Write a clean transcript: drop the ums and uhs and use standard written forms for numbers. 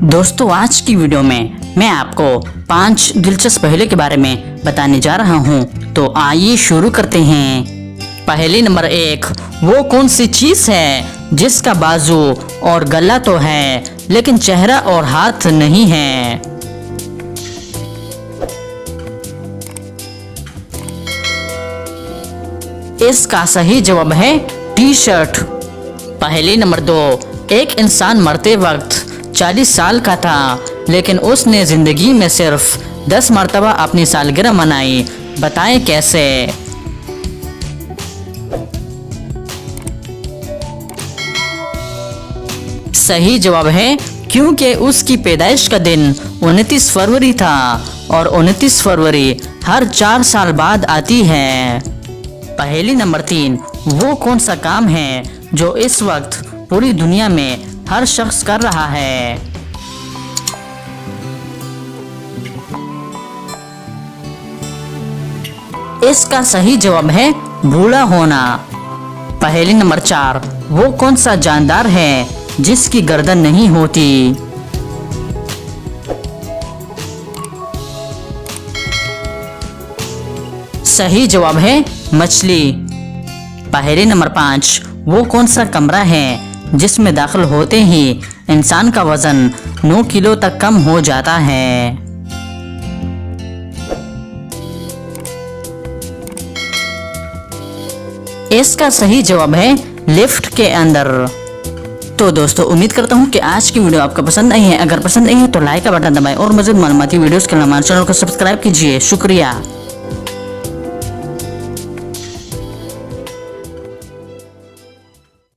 दोस्तों आज की वीडियो में मैं आपको 5 दिलचस्प पहेली के बारे में बताने जा रहा हूं, तो आइए शुरू करते हैं। पहेली नंबर 1, वो कौन सी चीज है जिसका बाजू और गला तो है लेकिन चेहरा और हाथ नहीं है। इसका सही जवाब है टी शर्ट। पहेली नंबर 2, एक इंसान मरते वक्त 40 साल का था लेकिन उसने जिंदगी में सिर्फ 10 मरतबा अपनी सालगिरह मनाई, बताएं कैसे। सही जवाब है क्योंकि उसकी पैदाइश का दिन 29 फरवरी था और 29 फरवरी हर 4 साल बाद आती है। पहेली नंबर 3, वो कौन सा काम है जो इस वक्त पूरी दुनिया में हर शख्स कर रहा है। इसका सही जवाब है बूढ़ा होना। पहेली नंबर 4, वो कौन सा जानदार है जिसकी गर्दन नहीं होती। सही जवाब है मछली। पहेली नंबर 5, वो कौन सा कमरा है जिसमें दाखिल होते ही इंसान का वजन 9 किलो तक कम हो जाता है। इसका सही जवाब है लिफ्ट के अंदर। तो दोस्तों उम्मीद करता हूँ कि आज की वीडियो आपको पसंद आई है। अगर पसंद आई है तो लाइक का बटन दबाएं और मज़ीद मालूमाती वीडियोस के लिए हमारे चैनल को सब्सक्राइब कीजिए। शुक्रिया।